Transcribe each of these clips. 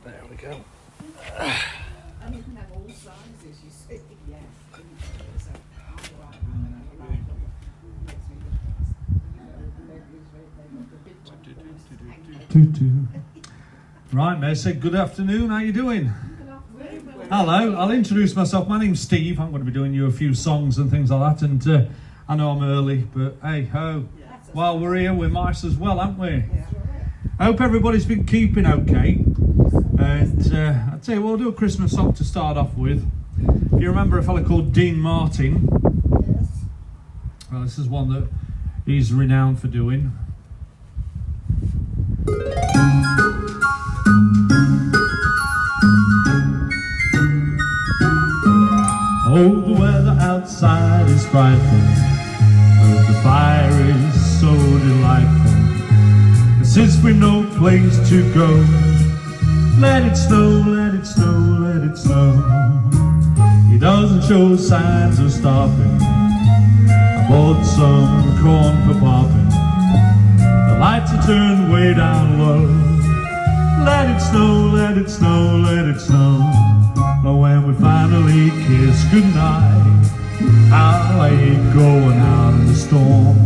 There we go. And you can have all sizes, you see. Yeah. So, Right, May said good afternoon, how you doing? Hello, I'll introduce myself. My name's Steve. I'm going to be doing you a few songs and things like that, and I know I'm early, but hey ho, while we're here we might as well, haven't we? I hope everybody's been keeping okay, and I'll tell you, we'll do a Christmas song to start off with. If you remember a fella called Dean Martin, well, this is one that he's renowned for doing. Oh, the weather outside is frightful, but the fire is so delightful. And since we've no place to go, let it snow, let it snow, let it snow. It doesn't show signs of stopping. I bought some corn for popping. The lights are turned way down low. Let it snow, let it snow, let it snow. But when we finally kiss goodnight, I hate going out in the storm.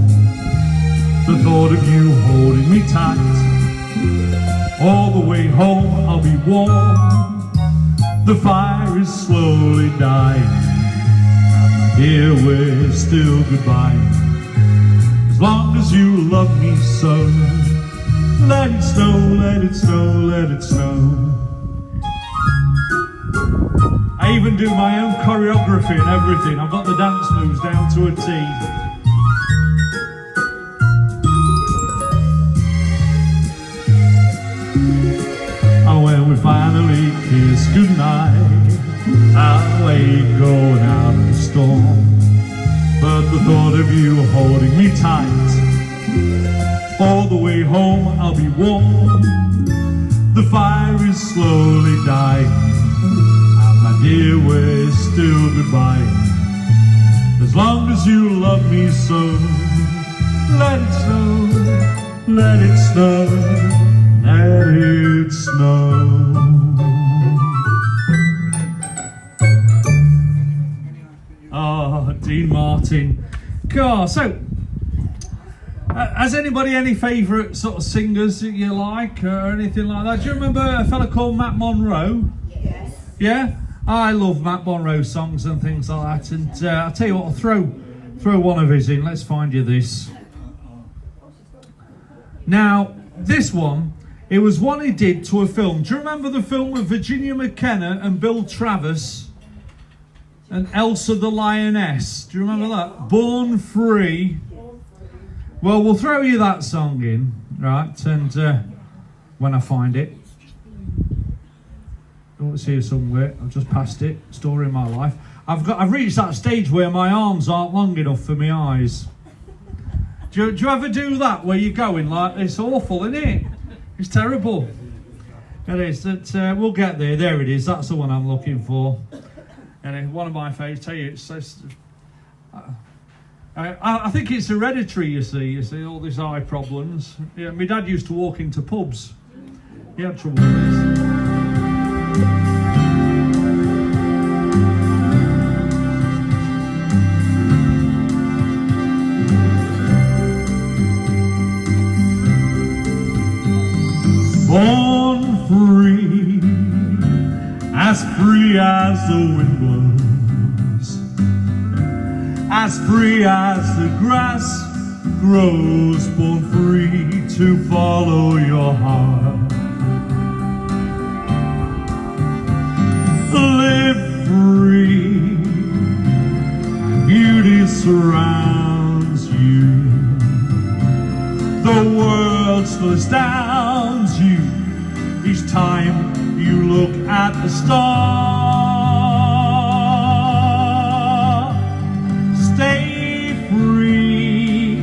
The thought of you holding me tight, all the way home I'll be warm. The fire is slowly dying, and my dear, we're still goodbye. As long as you love me so, let it snow, let it snow, let it snow. I even do my own choreography and everything. I've got the dance moves down to a T. And when we finally kiss goodnight, I'll hate going out in the storm. But the thought of you holding me tight, all the way home I'll be warm. The fire is slowly dying, dear, we're still goodbye. As long as you love me so, let it snow, let it snow, let it snow. Oh, Dean Martin. God, so, has anybody any favourite sort of singers that you like or anything like that? Do you remember a fella called Matt Monro? yes. Yeah? I love Matt Monro songs and things like that, and I'll tell you what, I'll throw one of his in. Let's find you this. Now, this one, it was one he did to a film. Do you remember the film with Virginia McKenna and Bill Travis and Elsa the Lioness? Do you remember that? Born Free. Well, we'll throw you that song in, right, and when I find it. Oh, it's here somewhere. I've just passed it. Story of my life. I've reached that stage where my arms aren't long enough for my eyes. Do you ever do that where you're going like this? Awful, isn't it? It's terrible. It is. We'll get there. There it is. That's the one I'm looking for. And one of my favourites. Tell you, I think it's hereditary. You see all these eye problems. Yeah, my dad used to walk into pubs. He had trouble with this. Born free as the wind blows, as free as the grass grows, born free to follow your heart. Live free, beauty surrounds you, the world slows down you each time you look at the star. Stay free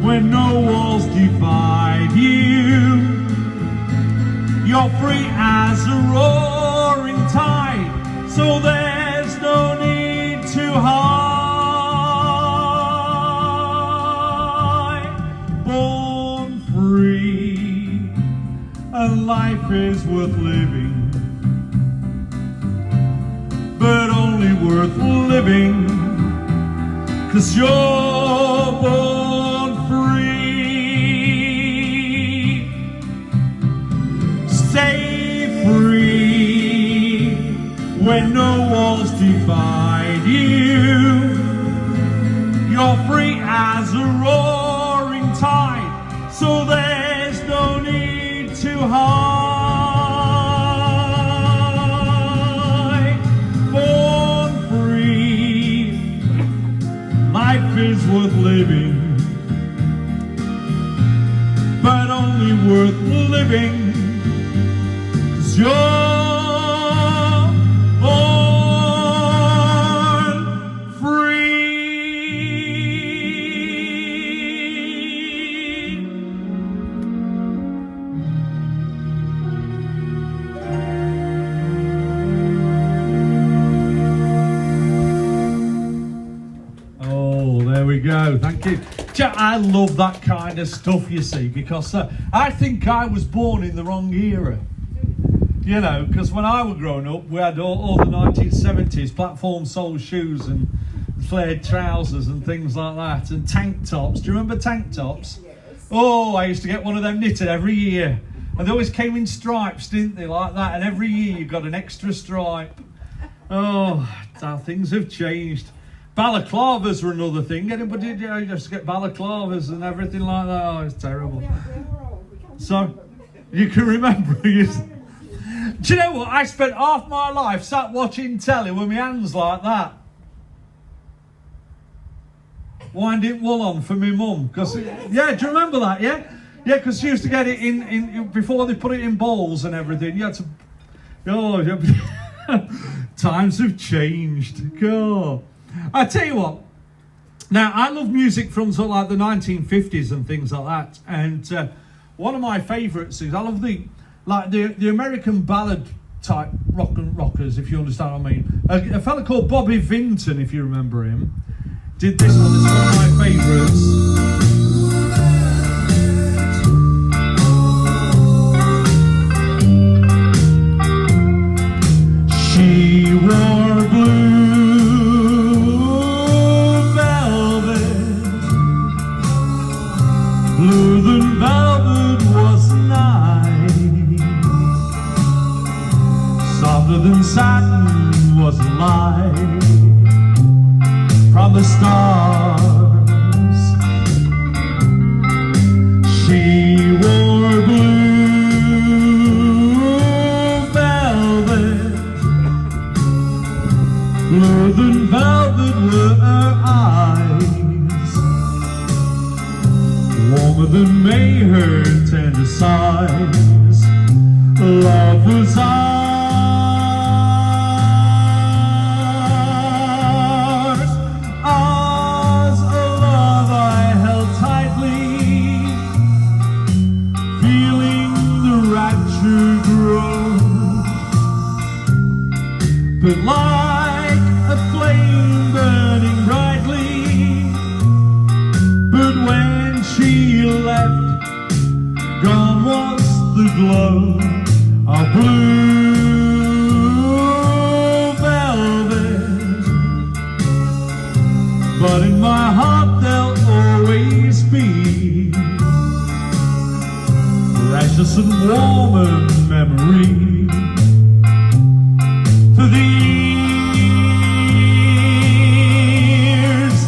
when no walls divide you. You're free as a roaring tide, so there's no need to hide. Born free and life is worth living, but only worth living 'cause you're born free. Stay free when no walls divide you. You're free as a roaring tide, so there's no need to hide. Born free, life is worth living, but only worth living 'cause you're go. Thank you. I love that kind of stuff, you see, because I think I was born in the wrong era. You know, because when I was growing up, we had all the 1970s platform sole shoes and flared trousers and things like that, and tank tops. Do you remember tank tops? Yes. Oh, I used to get one of them knitted every year. And they always came in stripes, didn't they, like that? And every year you got an extra stripe. Oh, how things have changed. Balaclavas were another thing. Anybody used to get balaclavas and everything like that? Oh, it's terrible. So, you can remember. Do you know what? I spent half my life sat watching telly with my hands like that. Winding wool on for my mum. Yeah, do you remember that? Yeah? Yeah, because she used to get it in before they put it in bowls and everything. You had to... Oh, times have changed. God. I tell you what, now I love music from sort of like the 1950s and things like that, and one of my favourites is I love the American ballad type rockers, if you understand what I mean. A fella called Bobby Vinton, if you remember him, did this one. It's one of my favourites. She wore blue than velvet was nice, softer than satin was light from the stars. She wore blue velvet, bluer than velvet were her eyes, warmer than May her tender sighs. Love was ours, ours, a love I held tightly, feeling the rapture grow. But like a flame burning brightly, but when she left, gone was the glow of blue velvet. But in my heart there'll always be precious and warmer memory for the years,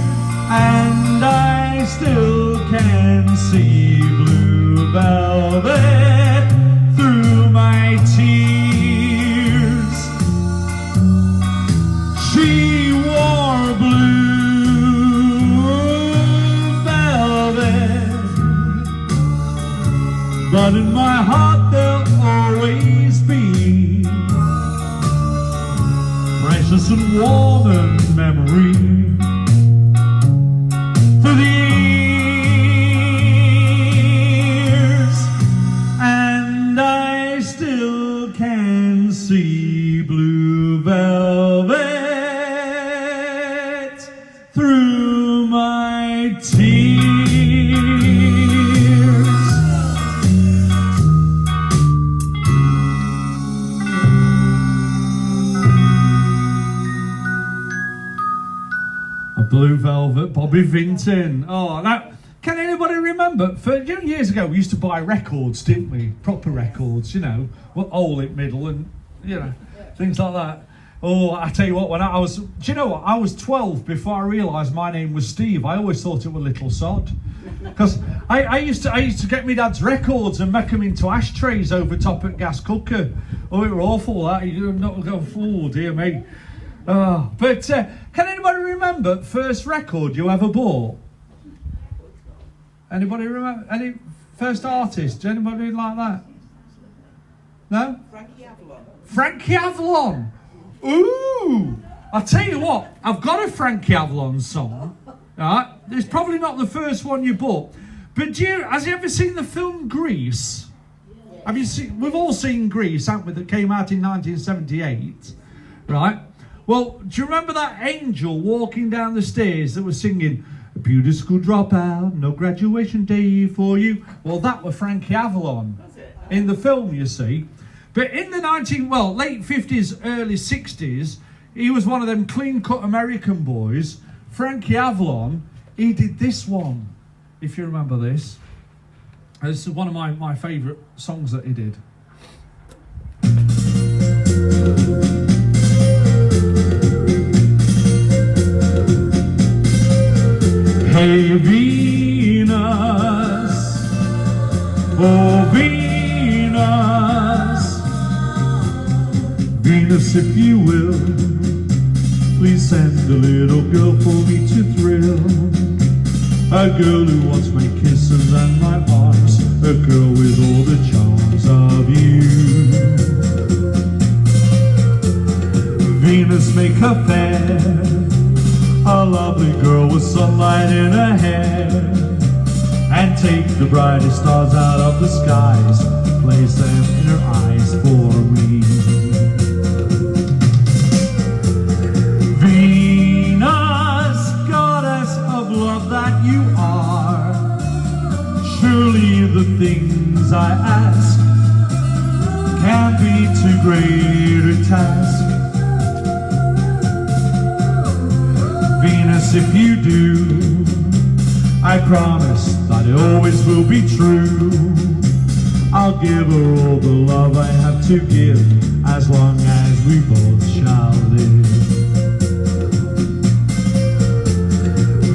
and I still can see blue velvet through my tears. She wore blue velvet, but in my heart there'll always be precious and warm and memory for the years, and I still can see blue velvet through my tears. Blue Velvet, Bobby Vinton. Oh, now, can anybody remember? Years ago, we used to buy records, didn't we? Proper records, all in middle and, things like that. Oh, I tell you what, when I was 12 before I realised my name was Steve. I always thought it was Little Sod. Because I used to get my dad's records and make them into ashtrays over top at gas cooker. Oh, it were awful, that. You not go, oh, dear me. Oh, but can anybody remember first record you ever bought? Anybody remember? Any first artist? Anybody like that? No? Frankie Avalon. Frankie Avalon! Ooh! I'll tell you what, I've got a Frankie Avalon song. Right? It's probably not the first one you bought. But has you ever seen the film Grease? Have you seen? We've all seen Grease, haven't we? That came out in 1978. Right? Well, do you remember that angel walking down the stairs that was singing, "A beauty school dropout, no graduation day for you"? Well, that was Frankie Avalon in the film, you see. But in the late 50s, early 60s, he was one of them clean-cut American boys. Frankie Avalon, he did this one, if you remember this. This is one of my favourite songs that he did. Hey Venus, oh Venus, if you will, please send a little girl for me to thrill. A girl who wants my kisses and my arms, a girl with all the charms of you. Venus, make her fair, a lovely girl with sunlight in her hair, and take the brightest stars out of the skies, place them in her eyes for me. Venus, goddess of love that you are, surely the things I ask can't be too great a task. Venus, if you do, I promise that it always will be true. I'll give her all the love I have to give, as long as we both shall live.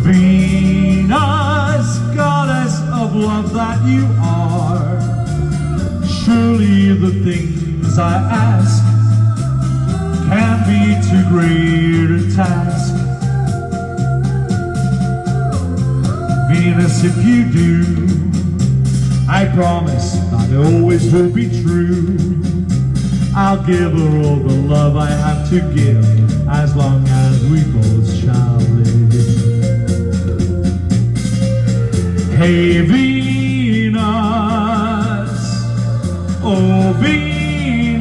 Venus, goddess of love that you are, surely the things I ask can't be too great a task. Venus, if you do, I promise that it always will be true. I'll give her all the love I have to give, as long as we both shall live. Hey Venus, oh Venus,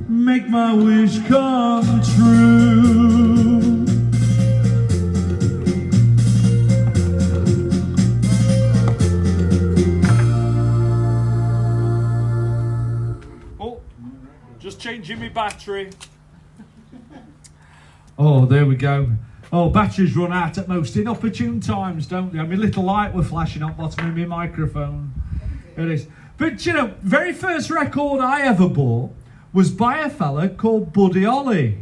make my wish come true. Changing my battery. Oh, there we go. Oh, batteries run out at most inopportune times, don't they? I mean, little light were flashing up bottom of my microphone. It is. But, very first record I ever bought was by a fella called Buddy Holly.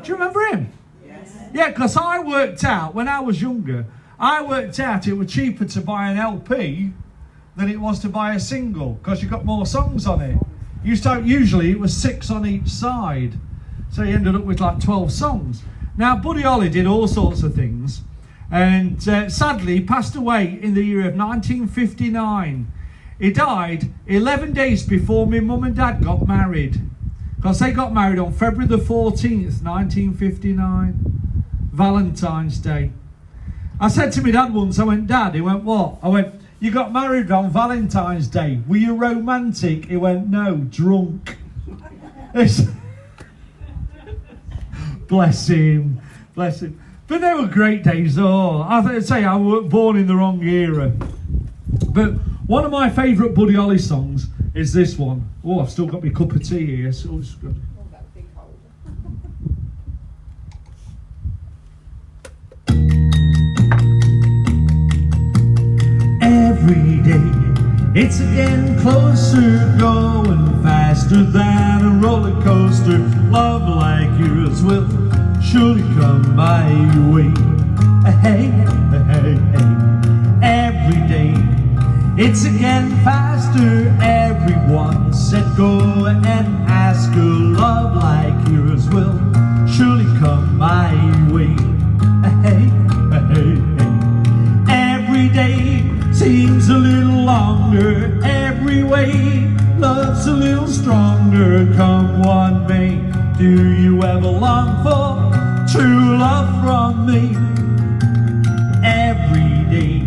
Do you remember him? Yes. Yeah, because I worked out, when I was younger, it was cheaper to buy an LP than it was to buy a single, because you got more songs on it. Usually it was 6 on each side, so you ended up with like 12 songs. Now Buddy Holly did all sorts of things, and sadly he passed away in the year of 1959. He died 11 days before my mum and dad got married, because they got married on February the 14th, 1959, Valentine's Day. I said to my dad once, I went, "Dad," he went, "What?" I went, "You got married on Valentine's Day. Were you romantic?" He went, "No, drunk." Bless him. Bless him. But they were great days. Oh, I'd say I was born in the wrong era. But one of my favourite Buddy Holly songs is this one. Oh, I've still got my cup of tea here, so it's good. Oh, that big hole. every day it's getting closer, going faster than a roller coaster. Love like yours will surely come my way. Hey, hey, hey. Every day it's getting faster. Everyone said go and ask her. Love like yours will surely come my way. Hey, hey, hey. Every day seems a little longer. Every way love's a little stronger. Come what may, do you ever long for true love from me? Every day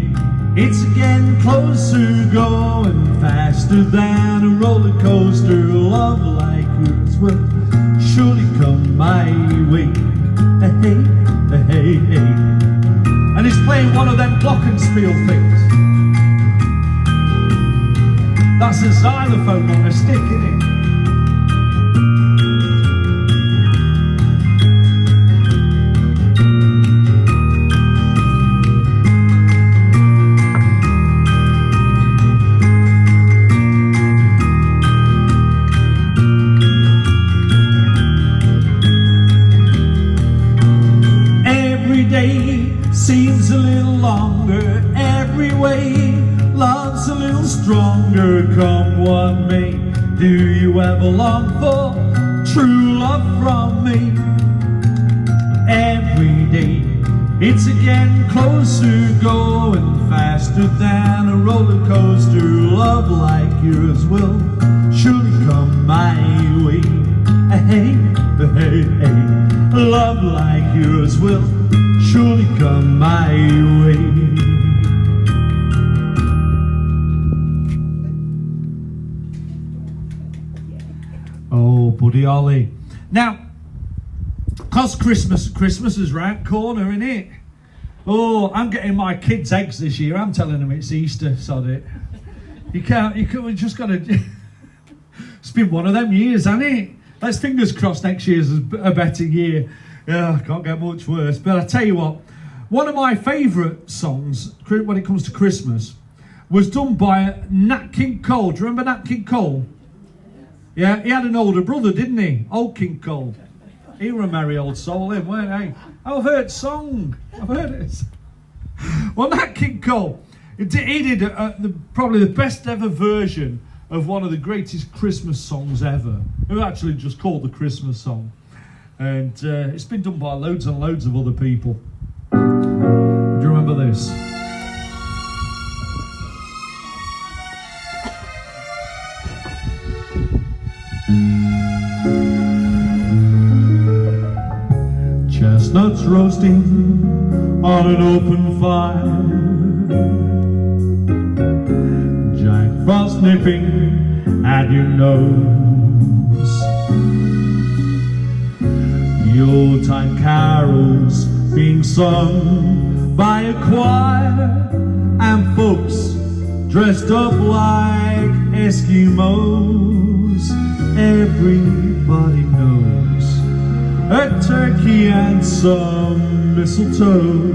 it's getting closer, going faster than a roller coaster. Love like yours will surely come my way. Hey, hey, hey. And he's playing one of them glockenspiel things. That's a xylophone on a stick, isn't it? Seems a little longer. Every way love's a little stronger. Come what may, do you ever long for true love from me? Every day it's getting closer, going faster than a roller coaster. Love like yours will surely come my way. Hey, hey, hey. Love like yours will surely come my way. Oh, Buddy Holly. Now, cause Christmas is round corner, innit? Oh, I'm getting my kids eggs this year. I'm telling them it's Easter, sod it. You can't, we just gotta, it's been one of them years, hasn't it? Let's fingers crossed next year's a better year. Yeah, can't get much worse. But I tell you what, one of my favourite songs when it comes to Christmas was done by Nat King Cole. Do you remember Nat King Cole? Yeah, he had an older brother, didn't he? Old King Cole. He were a merry old soul, him, weren't he? I've heard song. I've heard it. Well, Nat King Cole, he did probably the best ever version of one of the greatest Christmas songs ever. It was actually just called the Christmas song. And it's been done by loads and loads of other people. Do you remember this? Chestnuts roasting on an open fire, Jack Frost nipping at your nose, Yuletide carols being sung by a choir, and folks dressed up like Eskimos. Everybody knows a turkey and some mistletoe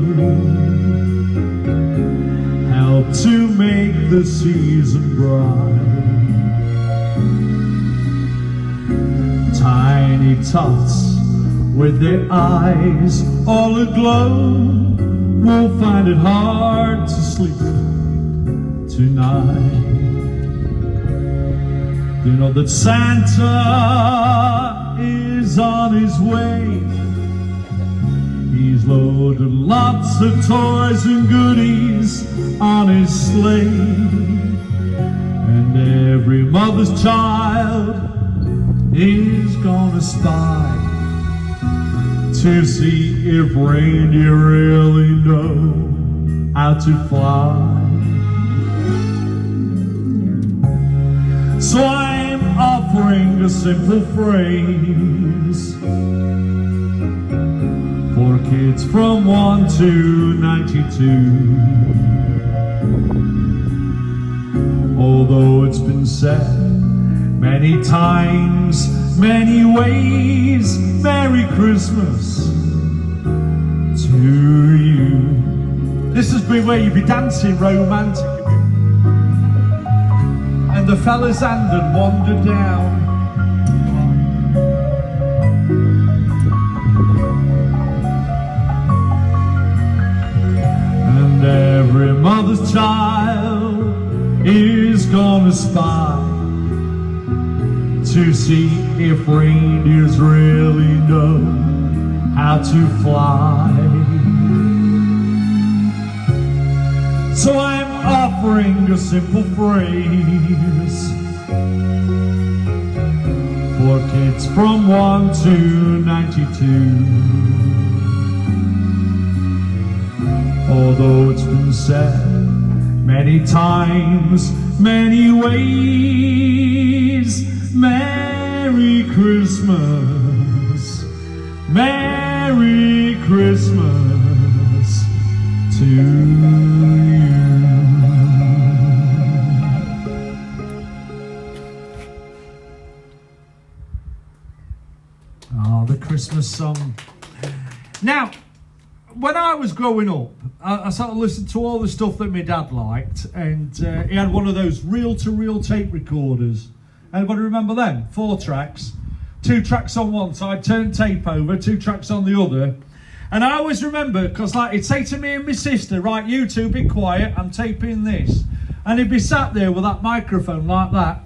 help to make the season bright. Tiny tots with their eyes all aglow will find it hard to sleep tonight. They know that Santa is on his way. He's loaded lots of toys and goodies on his sleigh, and every mother's child is gonna spy to see if reindeer really know how to fly. So I'm offering a simple phrase for kids from 1 to 92. Although it's been said many times, many ways, Merry Christmas to you. This has been where you'd be dancing romantic. and the fella's hand had wandered down. And every mother's child is gonna spy to see if reindeers really know how to fly. So I'm offering a simple phrase for kids from 1 to 92. Although it's been said many times, many ways, Merry Christmas, Merry Christmas to you. Oh, the Christmas song. Now, when I was growing up, I sort of listened to all the stuff that my dad liked, and he had one of those reel-to-reel tape recorders. Anybody remember them? 4 tracks, 2 tracks on one side, turn tape over, 2 tracks on the other. And I always remember, because like he'd say to me and my sister, right, you two be quiet, I'm taping this. And he'd be sat there with that microphone like that.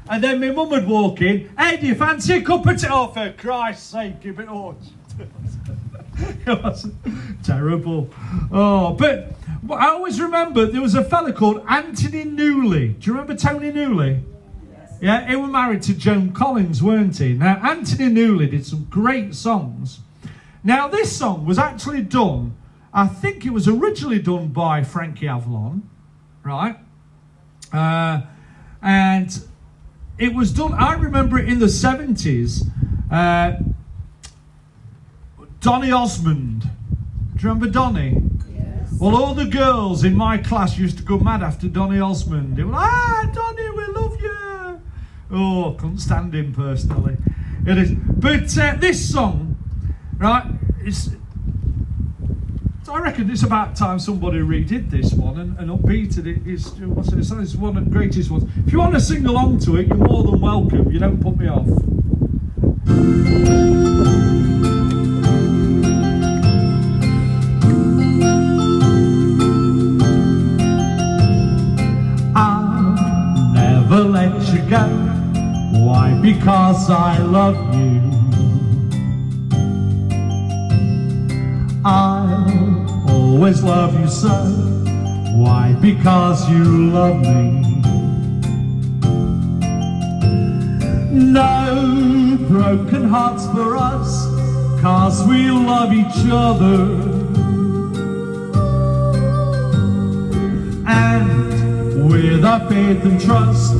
And then my mum would walk in, hey, do you fancy a cup of tea? Oh, for Christ's sake, give it all. It was terrible. Oh, but I always remember there was a fella called Anthony Newley. Do you remember Tony Newley? Yes. Yeah, he was married to Joan Collins, weren't he? Now, Anthony Newley did some great songs. Now, this song was actually done, I think it was originally done by Frankie Avalon, right? And it was done, I remember it in the 70s. Donny Osmond. Do you remember Donny? Yes. Well, all the girls in my class used to go mad after Donny Osmond. They were like, Donny, we love you. Oh, couldn't stand him personally. It is. But this song, right, I reckon it's about time somebody redid this one and upbeated it. It's one of the greatest ones. If you want to sing along to it, you're more than welcome. You don't put me off. Let you go. Why? Because I love you. I'll always love you so. Why? Because you love me. No broken hearts for us, 'cause we love each other. And with our faith and trust,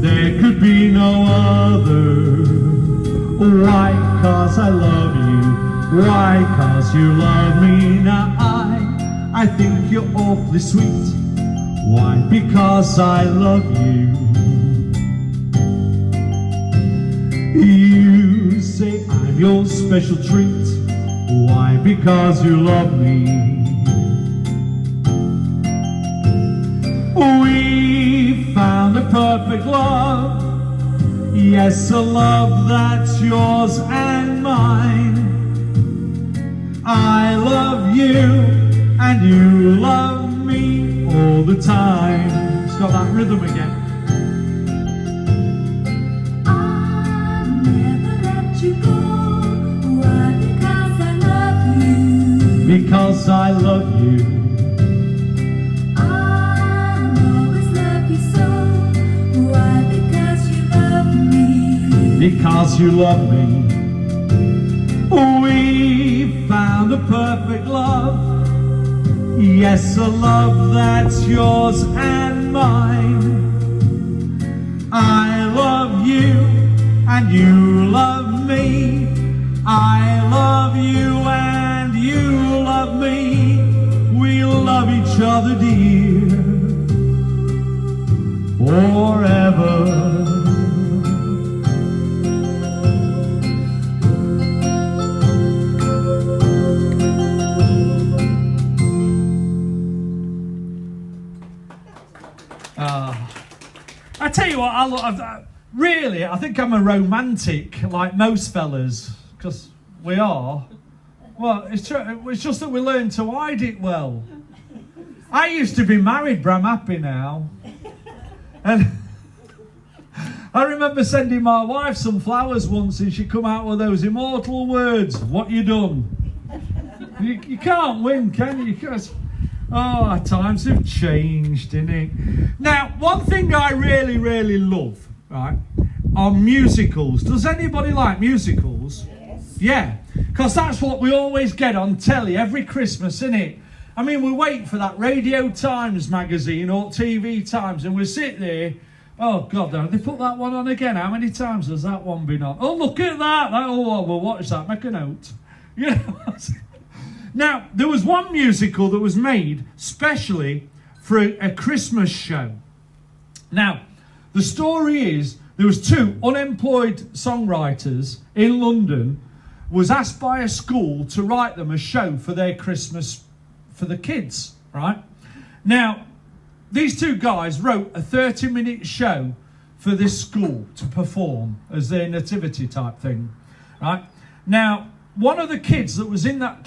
there could be no other. Why? 'Cause I love you. Why? 'Cause you love me. Now I think you're awfully sweet. Why? Because I love you. You say I'm your special treat. Why? Because you love me. We found a perfect love. Yes, a love that's yours and mine. I love you and you love me all the time. It's got that rhythm again. I'll never let you go. Why? Because I love you. Because I love you. I'll always love you so. Why? Because you love me. Because you love me. We found a perfect love. Yes, a love that's yours and mine. I love you and you love me. I love you and you love me. We love each other, dear, forever. I tell you what, really, I think I'm a romantic, like most fellas, because we are. Well, it's true. It's just that we learn to hide it well. I used to be married, but I'm happy now. And I remember sending my wife some flowers once, and she come out with those immortal words, "What you done?" You can't win, can you? Because, times have changed, innit? Now, one thing I really, really love, right, are musicals. Does anybody like musicals? Yes. Yeah, because that's what we always get on telly every Christmas, innit? I mean, we wait for that Radio Times magazine or TV Times, and we sit there. Oh, God, have they put that one on again? How many times has that one been on? Oh, look at that. We'll watch that. Make a note. You know. Now, there was one musical that was made specially for a Christmas show. Now, the story is there was two unemployed songwriters in London was asked by a school to write them a show for their Christmas for the kids, right? Now, these two guys wrote a 30-minute show for this school to perform as their nativity type thing, right? Now, one of the kids that was in that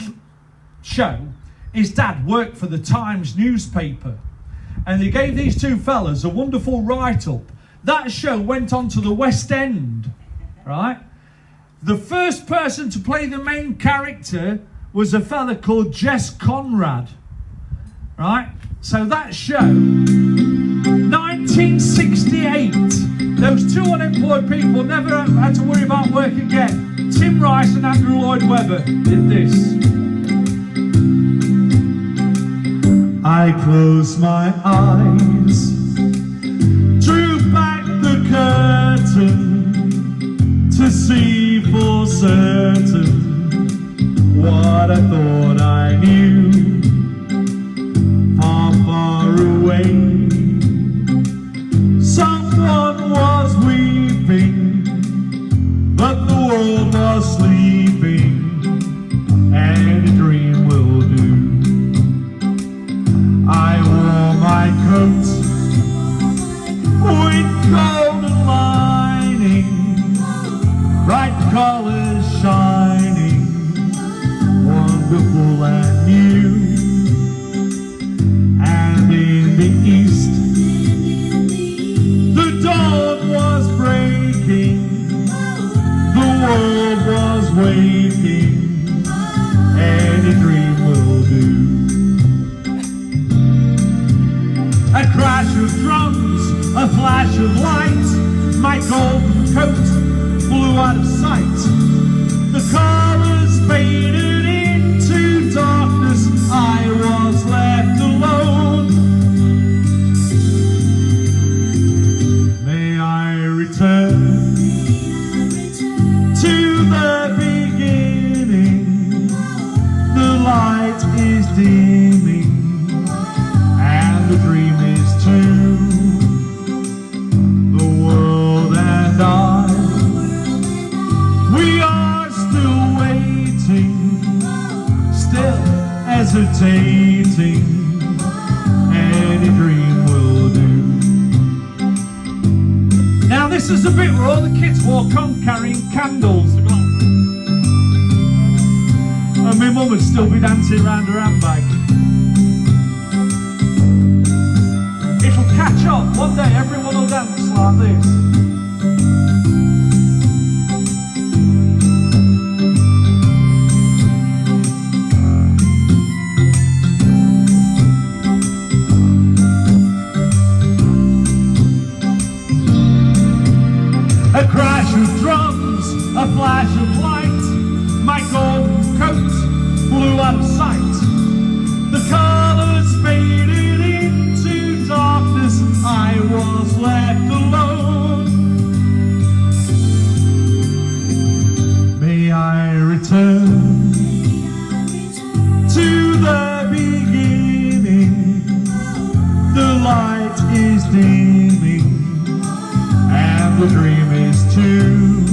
show, his dad worked for the Times newspaper, and they gave these two fellas a wonderful write-up. That show went on to the West End, right? The first person to play the main character was a fella called Jess Conrad, right? So that show, 1968, those two unemployed people never had to worry about work again. Tim Rice and Andrew Lloyd Webber did this. I close my eyes, drew back the curtain to see for certain what I thought I knew. Far, far away, someone was weeping, but the world was sleeping, and a dream will do. I wore my coat with golden lining, bright colors shining, wonderful and new. And in the east, the dawn was breaking, the world was waking, and a dream will do. A crash of drums, a flash of light, my golden coat flew out of sight. The colours faded into darkness, I was left alone. May I return to the beginning, the light is dimming, and the dream is too. The world and I, we are still waiting, still hesitating, any dream will do. Now this is the bit where all the kids walk on carrying candles. And my mum would still be dancing around her handbag. It'll catch up. One day everyone will dance like this. A crash of drums, a flash of light, my golden coat flew out of sight. The colours faded into darkness, I was left alone. May I return to the beginning, the light is dimming, and the dream is too.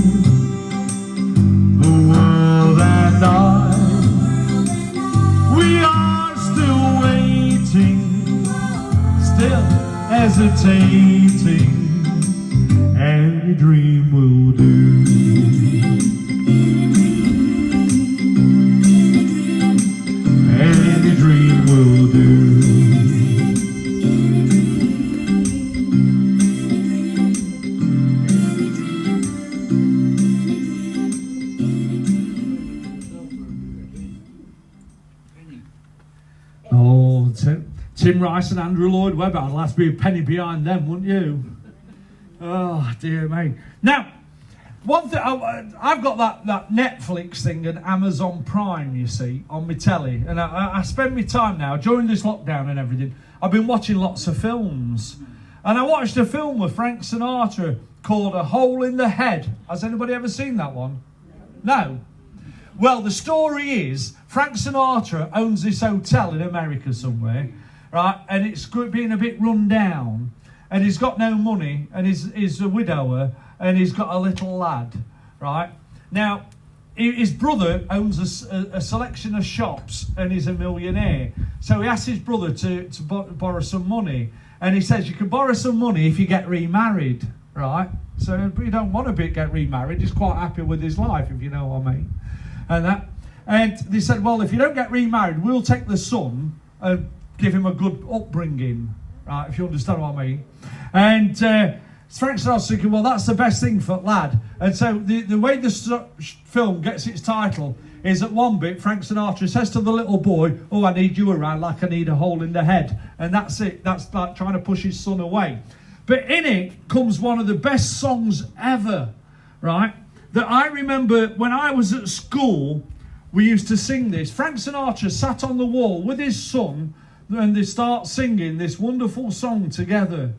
The world and I, we are still waiting, still hesitating, Tim Rice and Andrew Lloyd Webber. I'd like to be a penny behind them, wouldn't you? Oh, dear me. Now, one thing, I've got that Netflix thing and Amazon Prime, you see, on my telly. And I spend my time now, during this lockdown and everything, I've been watching lots of films. And I watched a film with Frank Sinatra called A Hole in the Head. Has anybody ever seen that one? No? Well, the story is, Frank Sinatra owns this hotel in America somewhere, right? And it's being a bit run down. And he's got no money, and he's a widower, and he's got a little lad, right? Now, his brother owns a selection of shops, and he's a millionaire. So he asks his brother to borrow some money, and he says, you can borrow some money if you get remarried, right? So he don't want to get remarried. He's quite happy with his life, if you know what I mean. And they said, well, if you don't get remarried, we'll take the son and give him a good upbringing, right? If you understand what I mean. And Frank Sinatra's thinking, well, that's the best thing for lad. And so the way the film gets its title is at one bit, Frank Sinatra says to the little boy, oh, I need you around like I need a hole in the head. And that's it. That's like trying to push his son away. But in it comes one of the best songs ever, right? That I remember when I was at school, we used to sing this. Frank Sinatra sat on the wall with his son and they start singing this wonderful song together.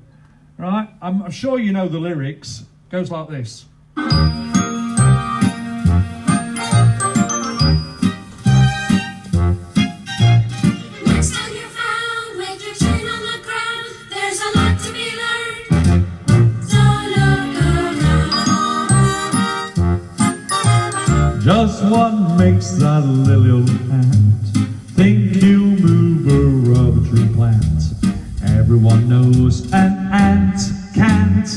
Right? I'm sure you know the lyrics. It goes like this. Next time you're found with your chin on the ground, there's a lot to be learned. So look around. Just what makes that lily old ant think you move a rubber tree plant? Everyone knows an ant can't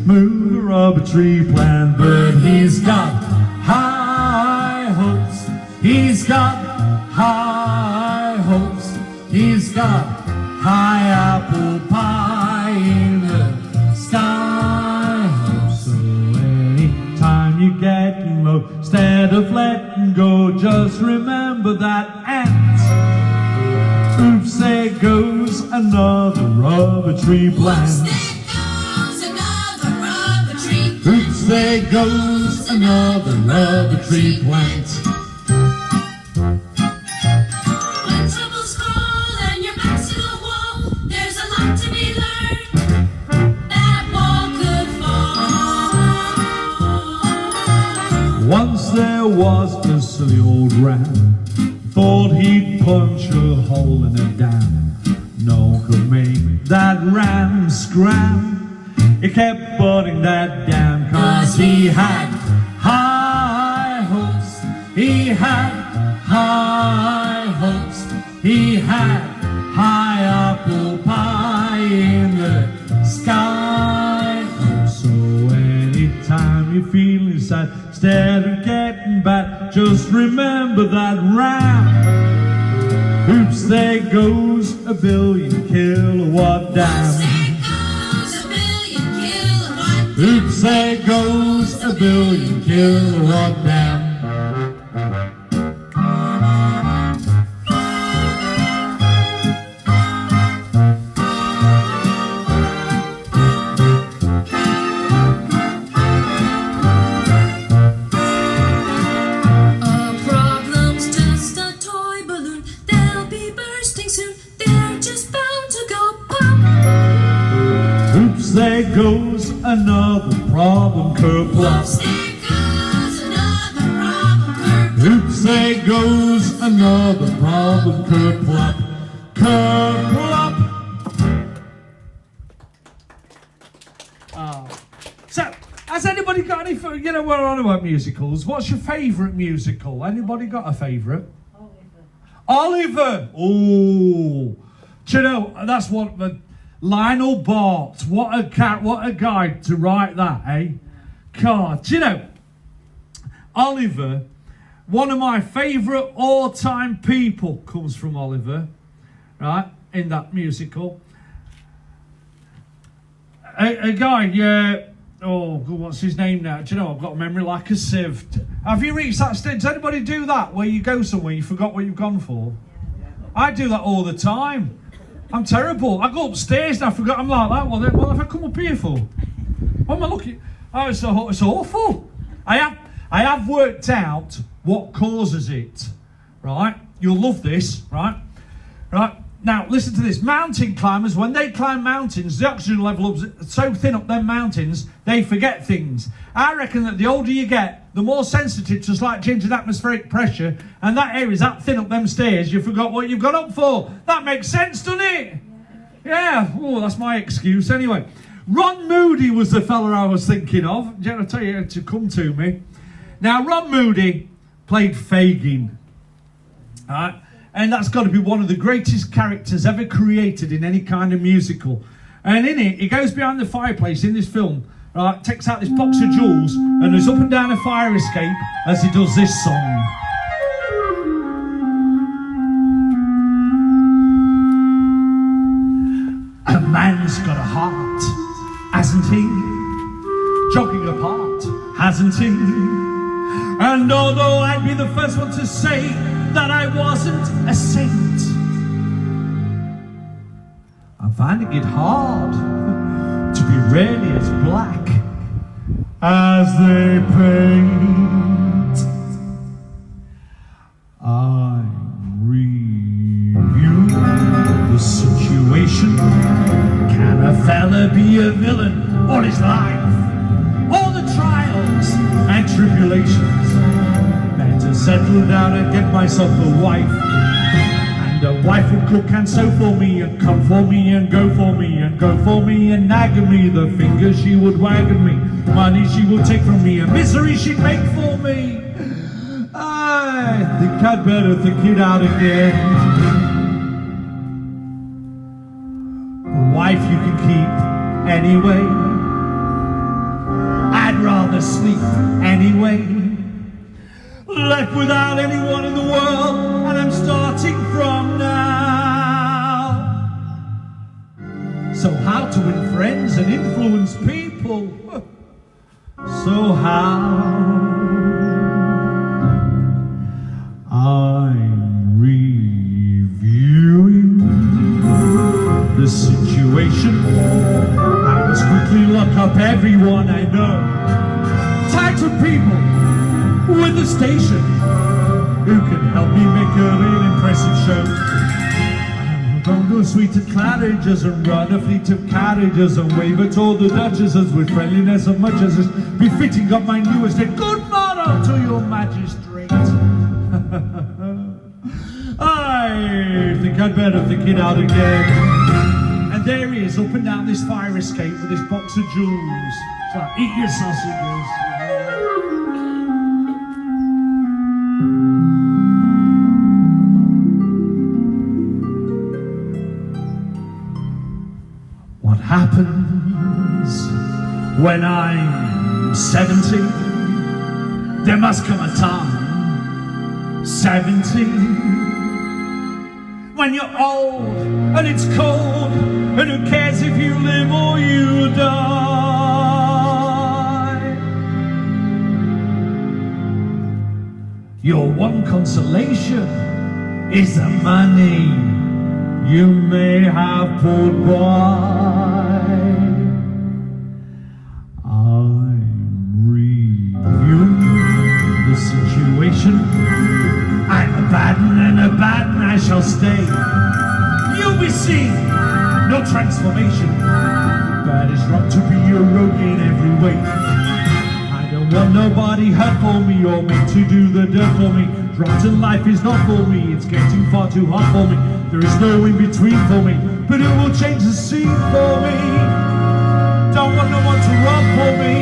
move a rubber tree plant, but he's got high hopes. He's got high hopes. He's got high apple pie in the sky. So anytime you get low, instead of letting go, just remember that ant. Oops, there goes another rubber tree plant. Oops, there goes another rubber tree plant. When troubles call and your back's to the wall, there's a lot to be learned. That wall could fall. Once there was a silly old ram, thought he'd punch a hole in a dam. No one could make that ram scram. He kept butting that dam, cause he had high hopes. He had high hopes. He had high apple pie in the sky. So anytime you're feeling sad, instead of getting bad, just remember that ram. Oops, there goes a billion kilowatt dam. Oops, there goes a billion kilowatt dam. There goes another problem kerplop. Oops, there goes another problem kerplop. Kerplop. So, has anybody got any, you know, we're on about musicals. What's your favourite musical? Anybody got a favourite? Oliver. Oh, do you know, that's what the Lionel Bart, what a guy to write that, eh? God, do you know, Oliver, one of my favourite all-time people comes from Oliver, right, in that musical. A guy, oh, what's his name now? Do you know, I've got a memory like a sieve. Have you reached that stage? Does anybody do that, where you go somewhere, you forgot what you've gone for? I do that all the time. I'm terrible. I go upstairs and I forgot I'm like that. What have I come up here for? What am I looking? Oh, it's awful. I have worked out what causes it. Right? You'll love this. Right? Now, listen to this. Mountain climbers, when they climb mountains, the oxygen level is so thin up them mountains, they forget things. I reckon that the older you get, the more sensitive to slight change in atmospheric pressure, and that area's that thin up them stairs, you forgot what you've got up for. That makes sense, doesn't it? Yeah. Oh, that's my excuse. Anyway, Ron Moody was the fella I was thinking of. I'll tell you to come to me. Now, Ron Moody played Fagin. All right? And that's got to be one of the greatest characters ever created in any kind of musical. And in it, he goes behind the fireplace in this film, right, takes out this box of jewels, and is up and down a fire escape as he does this song. A man's got a heart, hasn't he? Jogging apart, hasn't he? And although I'd be the first one to say that I wasn't a saint, I'm finding it hard to be really as black as they paint. I'm reviewing the situation. Can a fella be a villain all his life? All the trials and tribulations. Better settle down and get myself a wife. And a wife would cook and sew for me, and come for me, and go for me, and go for me, and nag at me. The fingers she would wag at me, money she would take from me, and misery she'd make for me. I think I'd better think it out again. A wife you can keep anyway. I'd rather sleep anyway. Left without anyone in the world, and I'm starting from now. So how to win friends and influence people? So how? I'm reviewing the situation. I must quickly lock up everyone I know. Tags of people with the station who can help me make a real impressive show. Don't go sweet at clariges and run a fleet of carriages and wave at all the duchesses with friendliness as much as is befitting of my new estate. Good morrow to your magistrate. I think I'd better think it out again. And there he is, up and down this fire escape with this box of jewels. So eat your sausages. What happens when I'm 70? There must come a time, 70, when you're old and it's cold, and who cares if you live or you die? Your one consolation is the money you may have put by. I'm reviewing the situation. I'm a bad un and a bad un I shall stay. You'll be seeing no transformation. Bad is wrong to be a rogue in every way. I don't want nobody hurt for me or made to do the dirt for me. Rotten life is not for me, it's getting far too hard for me. There is no in between for me, but it will change the scene for me. Don't want no one to rob for me,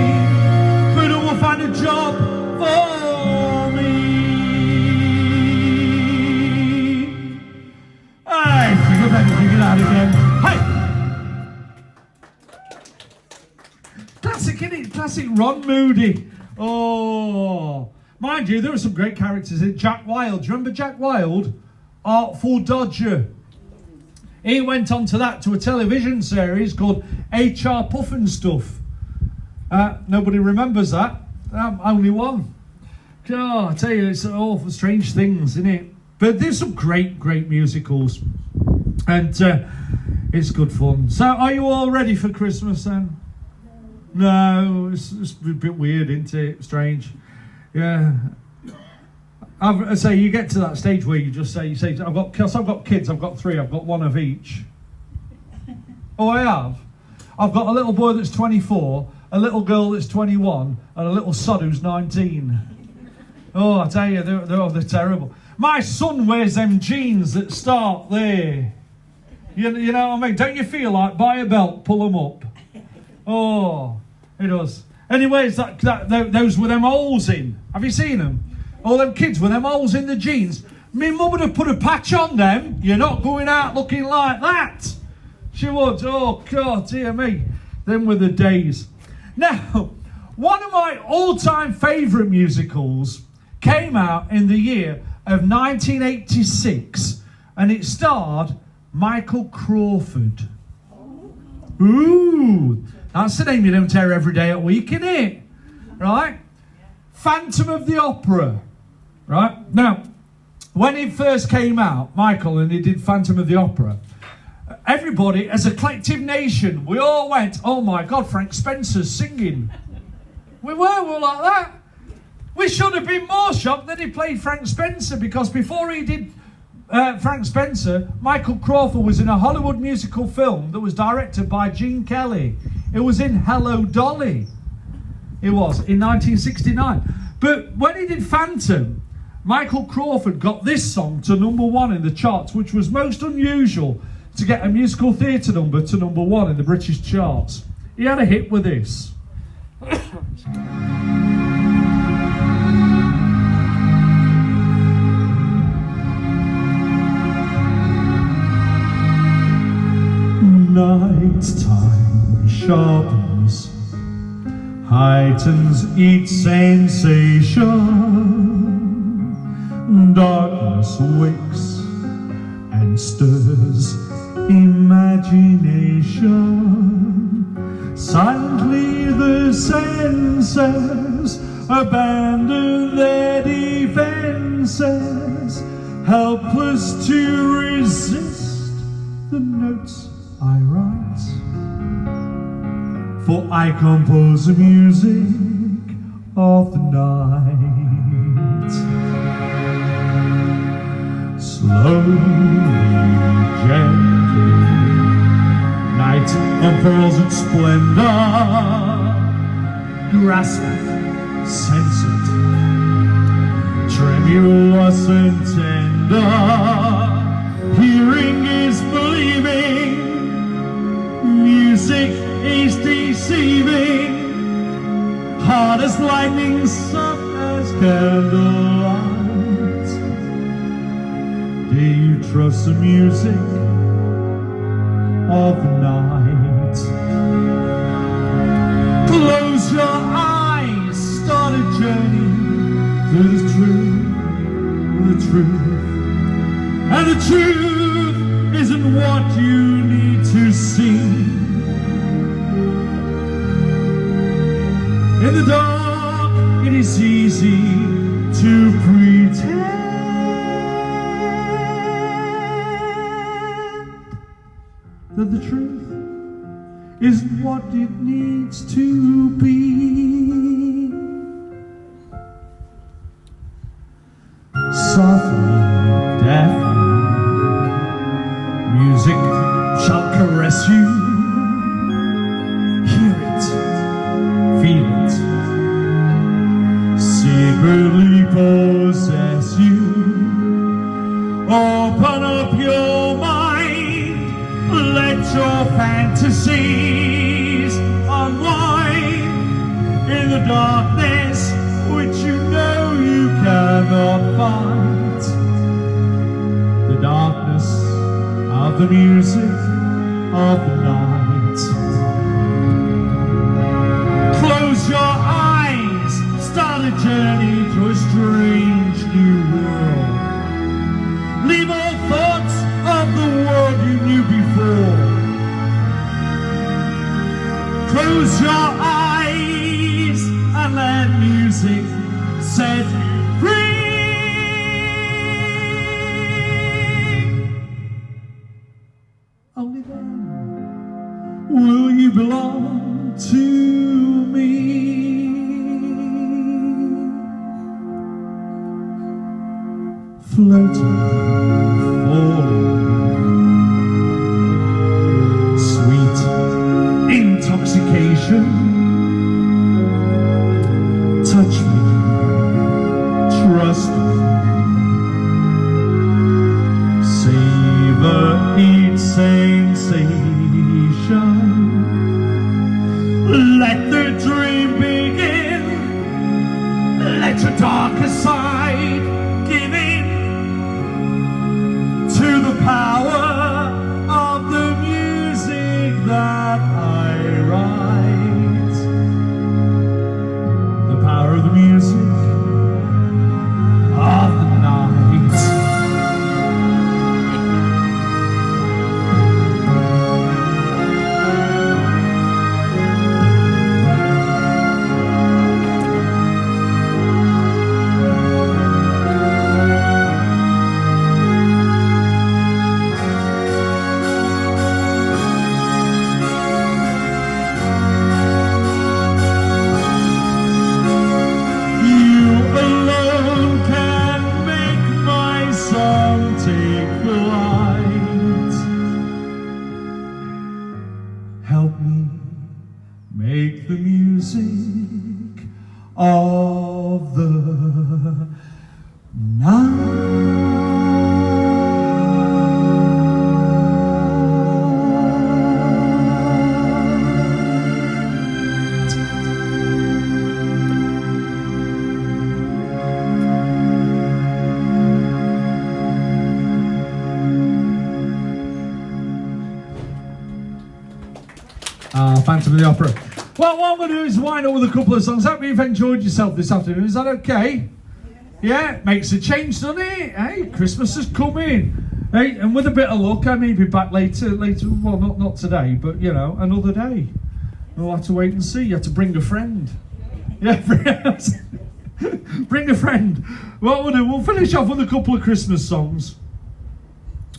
but it will find a job for me. I think I better figure it out again. Hey! Classic, innit? Classic Ron Moody. Oh, mind you, there were some great characters in Jack Wilde. Do you remember Jack Wilde? Artful Dodger. He went on to that, to a television series called HR Pufnstuf. Nobody remembers that. Only one. Oh, I tell you, it's all strange things, isn't it? But there's some great, great musicals. And It's good fun. So, are you all ready for Christmas then? No, it's a bit weird, isn't it? Strange. Yeah. I say you get to that stage where you say, I've got kids, I've got 3, I've got 1 of each. Oh, I have? I've got a little boy that's 24, a little girl that's 21, and a little sod who's 19. Oh, I tell you, they're terrible. My son wears them jeans that start there. You know what I mean? Don't you feel like buy a belt, pull them up? Oh, it does. Anyways, those with them holes in. Have you seen them? All them kids with them holes in the jeans. Me mum would have put a patch on them. You're not going out looking like that. She would. Oh, God, dear me. Them were the days. Now, one of my all-time favourite musicals came out in the year of 1986, and it starred Michael Crawford. Ooh, that's the name you don't hear every day at week, innit? Right? Phantom of the Opera. Right? Now, when it first came out, Michael, and he did Phantom of the Opera, everybody, as a collective nation, we all went, oh my God, Frank Spencer's singing. We were like that. We should have been more shocked that he played Frank Spencer, because before he did Frank Spencer, Michael Crawford was in a Hollywood musical film that was directed by Gene Kelly. It was in Hello, Dolly. It was, in 1969. But when he did Phantom, Michael Crawford got this song to #1 in the charts, which was most unusual to get a musical theatre number to #1 in the British charts. He had a hit with this. Night time sharpens, heightens each sensation. Darkness wakes and stirs imagination. Silently the senses abandon their defenses, helpless to resist the notes I write, for I compose the music of the night. Slowly, gently, night unfurls its splendor. Grasp it, sense it, tremulous and tender. Hearing is believing, music is deceiving, hard as lightning, soft as candlelight. Do you trust the music of the night? Close your eyes, start a journey through the truth, and the truth isn't what you need to see. In the dark, it is easy to pretend that the truth is what it needs to be. Softly, deftly, music shall caress you. Hear it, feel it, secretly possess you. Open up your mind, let your fantasies unwind in the darkness which you know you cannot fight. The darkness of the music of the night. Close your eyes, start a journey through a strange new world. Leave all thoughts of the world you knew before. Close your eyes and let music set you free. Only then a dream begin. Let your darker side give in to the power of the music that I write. The power of the music of the night. Help me make the music of the Phantom of the Opera. Well, what I'm going to do is wind up with a couple of songs. Hope you've enjoyed yourself this afternoon. Is that okay? Yeah, makes a change, doesn't it? Hey, Christmas is coming. Hey, and with a bit of luck, I may be back later. Well, not today, but you know, another day. We'll have to wait and see. You have to bring a friend. Yeah, bring a friend. What we'll do, we'll finish off with a couple of Christmas songs.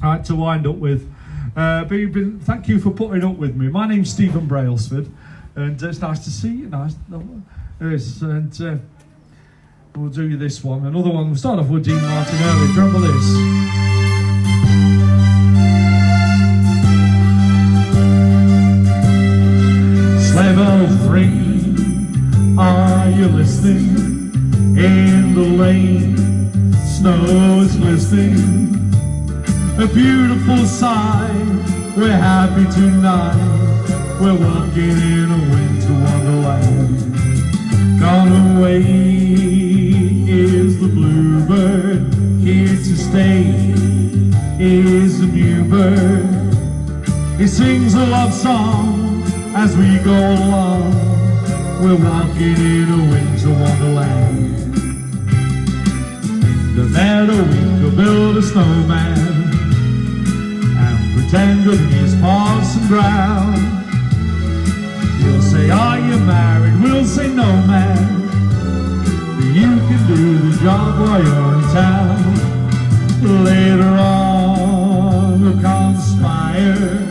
All right, to wind up with. Thank you for putting up with me. My name's Stephen Brailsford, and it's nice to see you. Nice, yes, and we'll do this one. Another one. We'll start off with Dean Martin early. Drum this. Sleigh bells ring. Are you listening? In the lane, snow is glistening. A beautiful sight, we're happy tonight. We're walking in a winter wonderland. Gone away is the bluebird, here to stay is a new bird. He sings a love song as we go along. We're walking in a winter wonderland. In the meadow we could build a snowman, pretend that he's Parson Brown. He'll say, are you married? We'll say, no, man. But you can do the job while you're in town. Later on, we'll conspire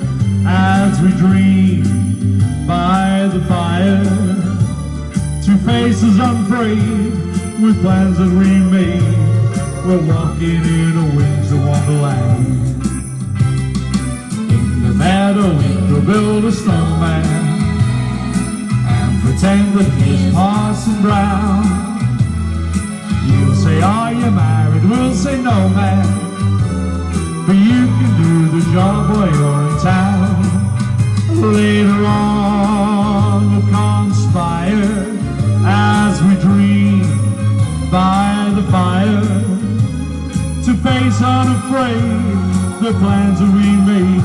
as we dream by the fire. Two faces unafraid with plans that we made. We're walking in a winter wonderland. Meadow, we could build a snowman and pretend that he's Parson Brown. You'll say, are you married? We'll say, no, man. But you can do the job while you're in town. Later on, we'll conspire as we dream by the fire to face unafraid the plans that we made.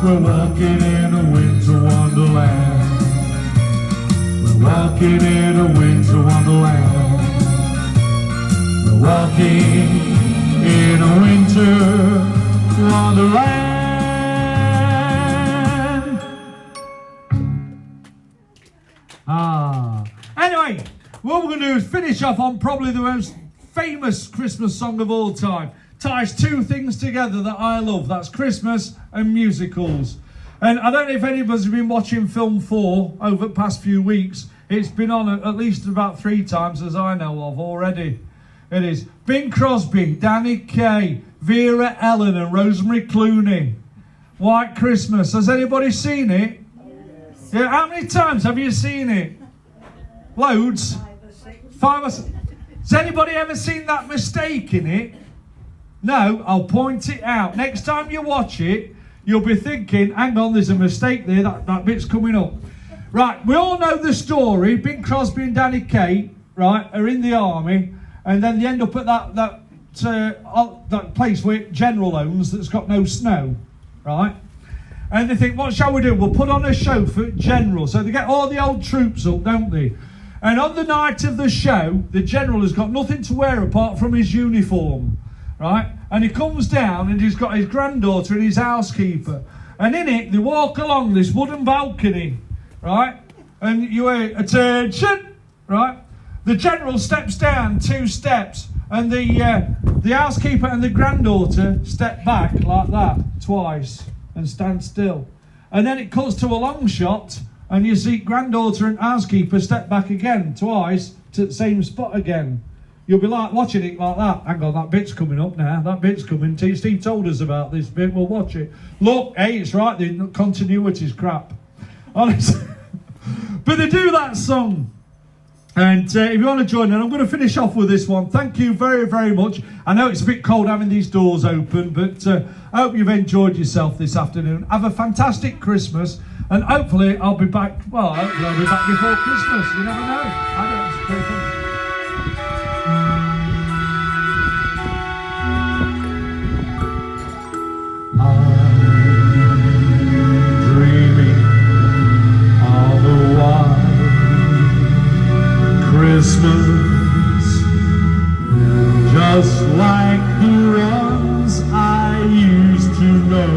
We're walking in a winter wonderland. We're walking in a winter wonderland. We're walking in a winter wonderland. Anyway, what we're going to do is finish off on probably the most famous Christmas song of all time. Ties two things together that I love. That's Christmas and musicals. And I don't know if anybody's been watching Film 4 over the past few weeks. It's been on at least about 3 times as I know of already. It is Bing Crosby, Danny Kaye, Vera Ellen and Rosemary Clooney. White Christmas. Has anybody seen it? Yes. Yeah. How many times have you seen it? Loads? 5 or 6. Has anybody ever seen that mistake in it? No, I'll point it out. Next time you watch it, you'll be thinking, hang on, there's a mistake there, that bit's coming up. Right, we all know the story. Bing Crosby and Danny Kaye, right, are in the army, and then they end up at that place where General owns that's got no snow, right? And they think, what shall we do? We'll put on a show for General. So they get all the old troops up, don't they? And on the night of the show, the General has got nothing to wear apart from his uniform, right? And he comes down and he's got his granddaughter and his housekeeper. And in it, they walk along this wooden balcony, right? And you hear, attention, right? The General steps down 2 steps, and the housekeeper and the granddaughter step back like that twice and stand still. And then it cuts to a long shot, and you see granddaughter and housekeeper step back again twice to the same spot again. You'll be like watching it like that. Hang on, that bit's coming up now. That bit's coming. Steve told us about this bit. We'll watch it. Look, hey, it's right. The continuity's crap. Honestly. But they do that song. And if you want to join in, I'm going to finish off with this one. Thank you very, very much. I know it's a bit cold having these doors open, but I hope you've enjoyed yourself this afternoon. Have a fantastic Christmas, and hopefully I'll be back. Well, hopefully I'll be back before Christmas. You never know. I don't. It's pretty fun. Christmas, just like the ones I used to know,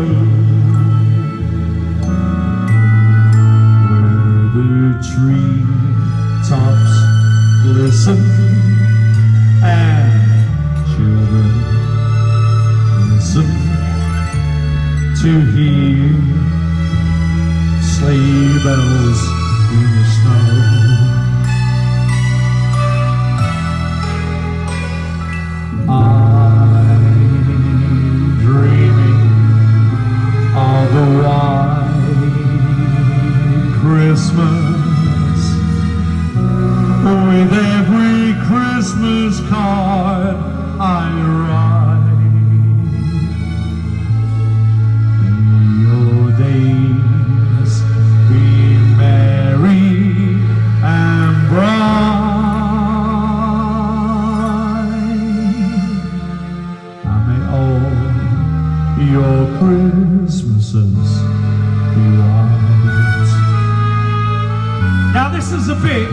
where the tree tops glisten and children listen to hear sleigh bells in the snow. I'm dreaming of a white Christmas, with every Christmas card I write. May your days be merry and bright. Your Christmases be white. Now this is a bit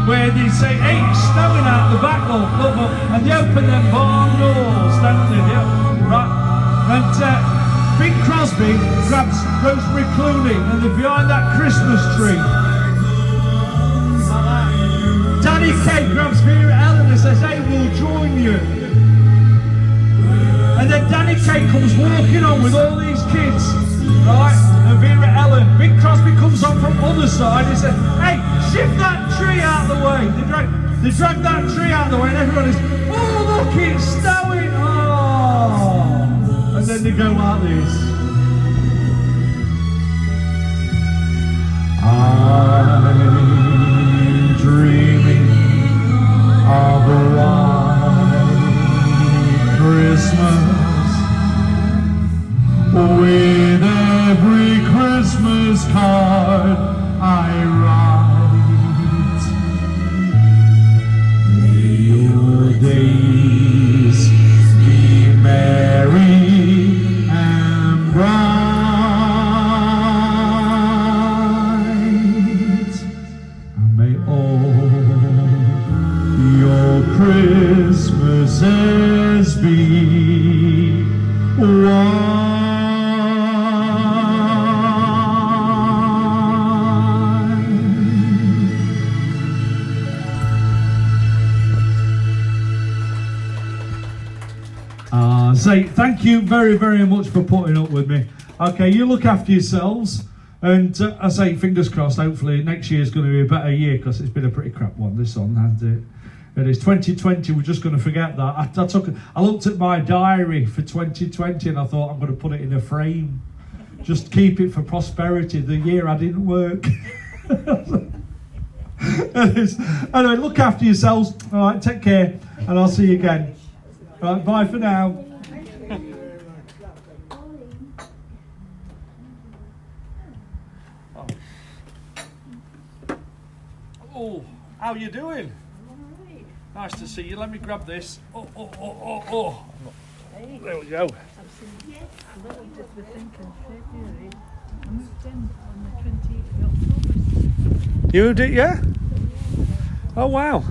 where they say, hey, it's snowing out the back, look, and they open them barn doors, don't they? Yeah, right. And Bing Crosby grabs Rosemary Clooney, and they're behind that Christmas tree. Danny Kaye grabs Vera Ellen and says, hey, we'll join you. And then Danny Kaye comes walking on with all these kids, right? And Vera Ellen, Bing Crosby comes on from the other side and says, hey, shift that tree out of the way. They drag that tree out of the way, and everyone is, oh, look, it's snowing. Oh. And then they go like this. I'm dreaming of a white Christmas, with every Christmas card I write. May your days be merry and bright, and may all your Christmases be white. Say thank you very, very much for putting up with me. Okay, you look after yourselves, and I say fingers crossed. Hopefully next year is going to be a better year, because it's been a pretty crap one, this one, hasn't it? It is 2020. We're just going to forget that. I looked at my diary for 2020, and I thought I'm going to put it in a frame, just keep it for prosperity. The year I didn't work. Anyway, look after yourselves. All right, take care, and I'll see you again. All right, bye for now. Oh, how you doing? Alright. Nice to see you. Let me grab this. Oh. Hey, There we go. yeah. Little did we think in February. I moved in on the 28th of October. You did, yeah? Oh, wow.